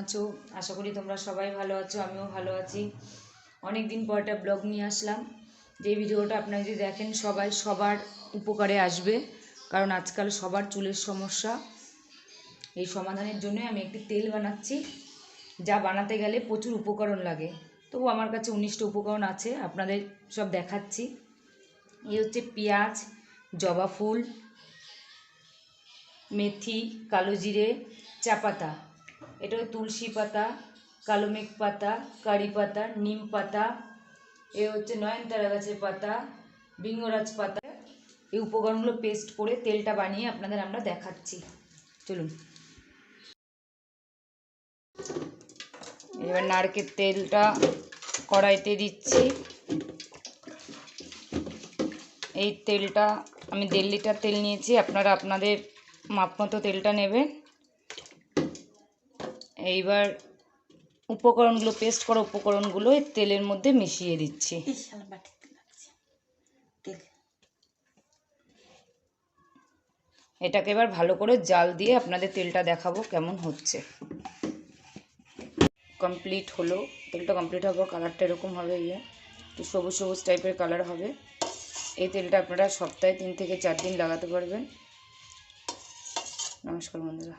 আছো? আশা করি তোমরা সবাই ভালো আছো, আমিও ভালো আছি। অনেক দিন পর একটা ব্লগ নিয়ে আসলাম। যে ভিডিওটা আপনারা যদি দেখেন সবার উপকারে আসবে, কারণ আজকাল সবার চুলের সমস্যা। এই সমাধানের জন্য আমি একটি তেল বানাচ্ছি, যা বানাতে গেলে প্রচুর উপকরণ লাগে। তবু আমার কাছে 19টা উপকরণ আছে, আপনাদের সব দেখাচ্ছি। এই হচ্ছে পেঁয়াজ, জবা ফুল, মেথি, কালো জিরে, চা পাতা, এটা তুলসী পাতা, কালো মেঘ পাতা, কারি পাতা, নিম পাতা, এ হচ্ছে নয়নতারা গাছের পাতা, বিঙ্গরাজ পাতা। এই উপকরণগুলো পেস্ট করে তেলটা বানিয়ে আপনাদের আমরা দেখাচ্ছি। চলুন। এবার নারকেল তেলটা কড়াইতে দিচ্ছি। এই তেলটা আমি 1.5 লিটার তেল নিয়েছি, আপনারা আপনাদের মাপ মতো তেলটা নেবেন। এইবার উপকরণগুলো, পেস্ট করা উপকরণগুলো এই তেলের মধ্যে মিশিয়ে দিচ্ছি। এটাকে এবার ভালো করে জাল দিয়ে আপনাদের তেলটা দেখাবো কেমন হচ্ছে। কমপ্লিট হলো, তেলটা কমপ্লিট হবে, কালারটা এরকম হবে, একটু সবুজ সবুজ টাইপের কালার হবে। এই তেলটা আপনারা সপ্তাহে 3 থেকে 4 দিন লাগাতে পারবেন। নমস্কার বন্ধুরা।